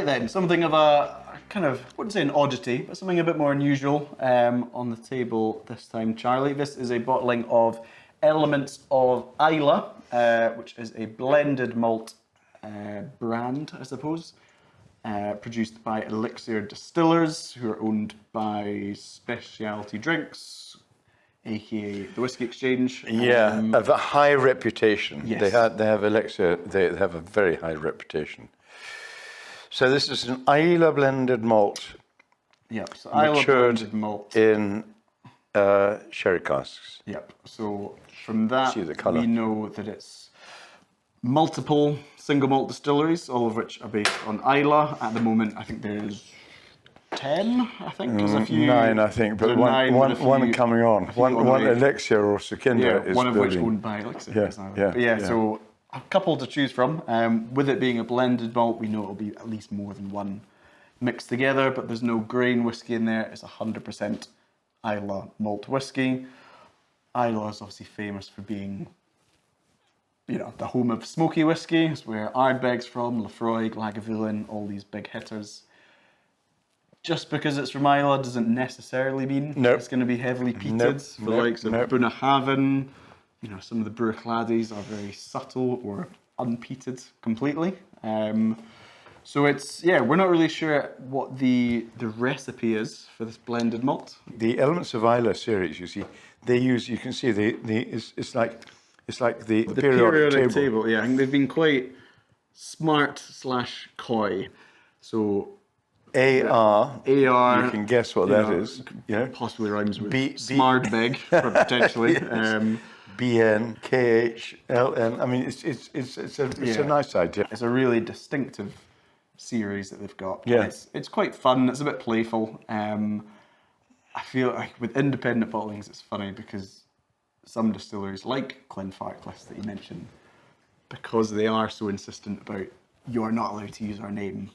Right then, something of a kind of, I wouldn't say an oddity, but something a bit more unusual on the table this time, Charlie. This is a bottling of Elements of Islay, which is a blended malt brand, I suppose, produced by Elixir Distillers, who are owned by Specialty Drinks, aka the Whisky Exchange. Yeah, of a high reputation. Yes. They have Elixir. They have a very high reputation. So this is an Islay blended malt. Yep. So Islay blended malt in sherry casks. Yep. So from that, See the colour. we know that it's multiple single malt distilleries, all of which are based on Islay. At the moment, I think there's 10. I think there's a few. 9, I think, but one coming on. One Elixir or Sukinda is one of building. which owned by Elixir. Yeah. So a couple to choose from. With it being a blended malt, we know it'll be at least more than one mixed together, but there's no grain whiskey in there. It's 100% Islay malt whiskey. Islay is obviously famous for being, the home of smoky whiskey. It's where Ardbeg's from, Lefroy, Lagavulin, all these big hitters. Just because it's from Islay doesn't necessarily mean it's going to be heavily peated. The likes of Bunnahabhain, some of the Bruichladdis are very subtle or unpeated completely. So it's, we're not really sure what the recipe is for this blended malt. The Elements of Islay series, you see, they use, you can see it's like the periodic table. Yeah, I think they've been quite smart / coy. So AR, you can guess what that is. Possibly rhymes with Smardbeg, potentially. BN, KH, LN. I mean, it's a nice idea. It's a really distinctive series that they've got. Yeah. It's quite fun. It's a bit playful. I feel like with independent bottlings, it's funny because some distilleries, like Glenfarclas that you mentioned, because they are so insistent about you're not allowed to use our name,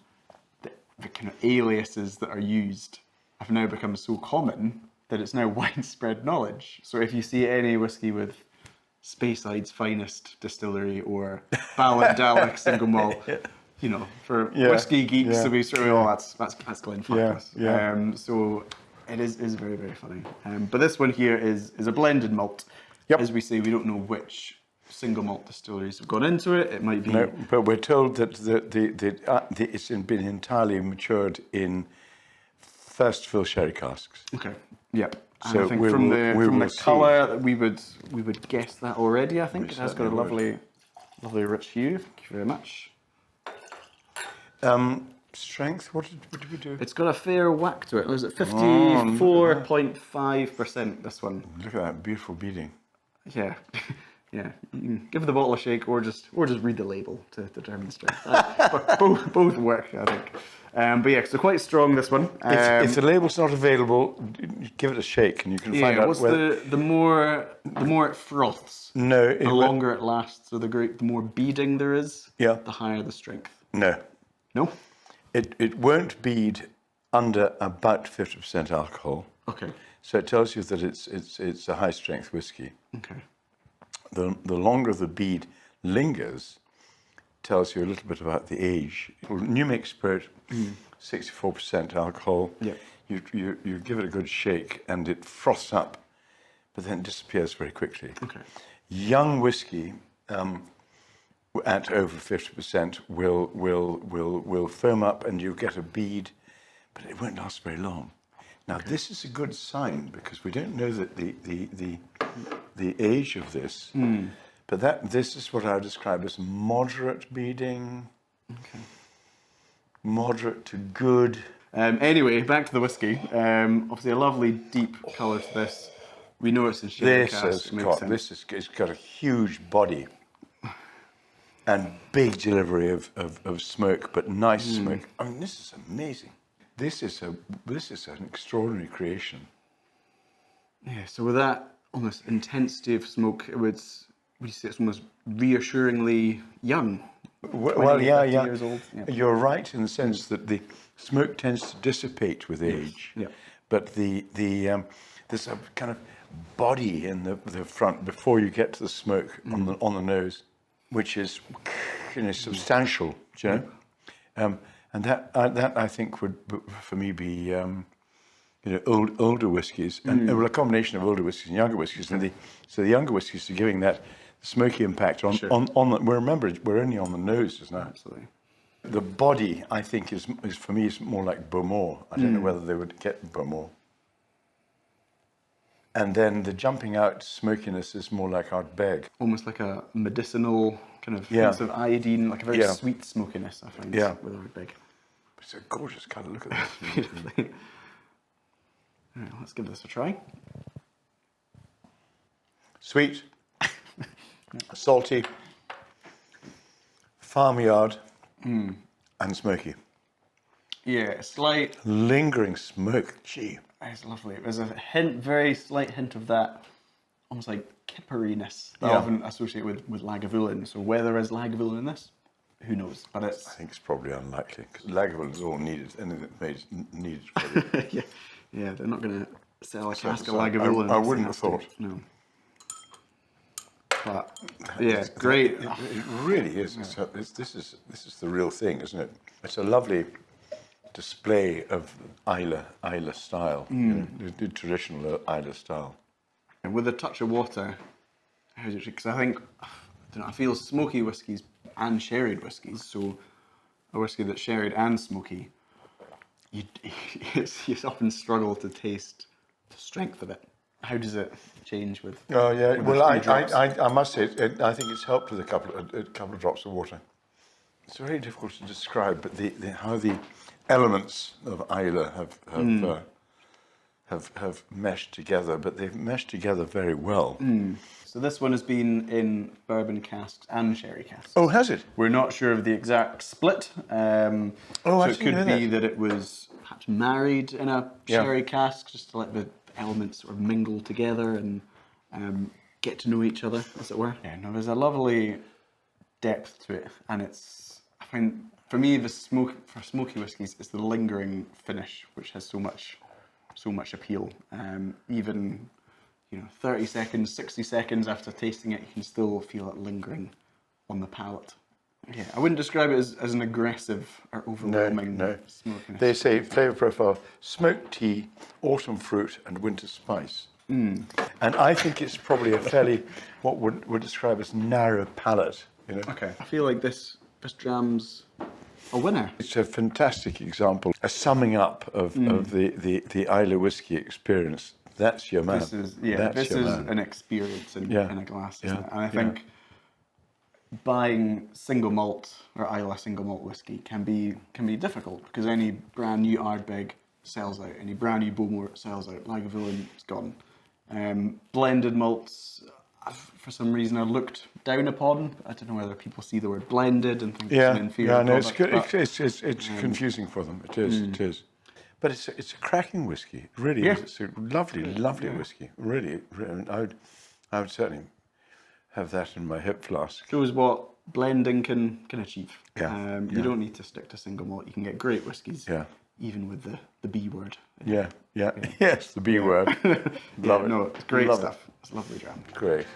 the kind of aliases that are used have now become so common that it's now widespread knowledge. So if you see any whiskey with Speyside's Finest Distillery or Ballindalloch Single Malt, for whiskey geeks to be sort of, that's Glenfarclas. So it is very, very funny. But this one here is a blended malt. Yep. As we say, we don't know which single malt distilleries have gone into it. It might be... No, but we're told that it's been entirely matured in first fill sherry casks. Okay. Yep. And So I think from the colour, we would guess that already. I think it has got a lovely rich hue. Thank you very much. Strength. What did we do? It's got a fair whack to it. Was it 54.5%? This one. Look at that beautiful beading. Yeah. Yeah, you can give the bottle a shake or just read the label to determine strength. Both work, I think. But so quite strong, this one. If the label's not available, give it a shake and you can find out. What's the more it froths, the longer it lasts. So the more beading there is, the higher the strength. No. It won't bead under about 50% alcohol. Okay. So it tells you that it's a high strength whiskey. Okay. The longer the bead lingers, tells you a little bit about the age. New mix spirit, 64% alcohol. Yeah. You give it a good shake and it froths up, but then disappears very quickly. Okay. Young whiskey at over 50% will foam up and you get a bead, but it won't last very long. Now this is a good sign because we don't know that the age of this, but this is what I would describe as moderate beading, moderate to good. Anyway, back to the whiskey. Obviously, a lovely deep colour to this. We know it's in sherry cask. It's got a huge body and big delivery of smoke, but nice smoke. I mean, this is amazing. This is an extraordinary creation. Yeah. So with that almost intensity of smoke, would you say it's almost reassuringly young? Well, Years old. Yeah. You're right in the sense that the smoke tends to dissipate with age. Yeah. But there's a kind of body in the front before you get to the smoke on the nose, which is substantial, do you know? And that I think would for me be older whiskies and well, a combination of older whiskies and younger whiskies. And so the younger whiskies are giving that smoky impact on on the, remember we're only on the nose just now. Absolutely. The body I think is for me is more like Beaumont. I don't know whether they would get Beaumont. And then the jumping out smokiness is more like Ardbeg. Almost like a medicinal kind of hints of iodine, like a very sweet smokiness, I find, with Ardbeg. It's a gorgeous colour, look at that. Beautifully. All right, let's give this a try. Sweet, salty, farmyard, and smoky. Yeah, slight. Lingering smoke, gee. It's lovely. There's a very slight hint of that, almost like kipperiness that I often associate with Lagavulin. So whether there's Lagavulin in this, who knows? But it's. I think it's probably unlikely because Lagavulin is all needed, anything that made needed. Probably. yeah, they're not going to sell a cask of Lagavulin. I wouldn't have thought. No. But yeah, great. It really is. This is the real thing, isn't it? It's a lovely display of Islay style, the traditional Islay style. And with a touch of water, because I think I feel smoky whiskies and sherried whiskies. So a whiskey that's sherried and smoky, you often struggle to taste the strength of it. How does it change with? Oh yeah, with well I must say I think it's helped with a couple of drops of water. It's very difficult to describe, but how the elements of Islay have meshed together, but they've meshed together very well. So this one has been in bourbon casks and sherry casks. Oh, has it? We're not sure of the exact split. So it could be that it was perhaps married in a sherry cask, just to let the elements sort of mingle together and get to know each other, as it were. Yeah, no, there's a lovely depth to it, and it's, I find, for me, for smoky whiskies, it's the lingering finish which has so much appeal. Even 30 seconds, 60 seconds after tasting it, you can still feel it lingering on the palate. Yeah, I wouldn't describe it as an aggressive or overwhelming smokiness. They say flavour profile: smoked tea, autumn fruit, and winter spice. And I think it's probably a fairly what would describe as narrow palate. Okay, I feel like this dram's a winner. It's a fantastic example, a summing up of the Islay whiskey experience. That's your man. This is an experience in a glass, isn't it? And I think buying single malt or Islay single malt whiskey can be difficult because any brand new Ardbeg sells out, any brand new Beaumont sells out. Lagavulin is gone. Blended malts, for some reason, are looked down upon. I don't know whether people see the word blended and think it's an inferior product. It's confusing for them. It is. It is. But it's a cracking whiskey. It really is. It's a lovely whiskey. Really, I would certainly have that in my hip flask. Shows what blending can achieve. Yeah. You don't need to stick to single malt. You can get great whiskies. Yeah. Even with the B word. Yeah. Yes, the B word. Love it. No, it's great stuff. It's lovely dram. Great.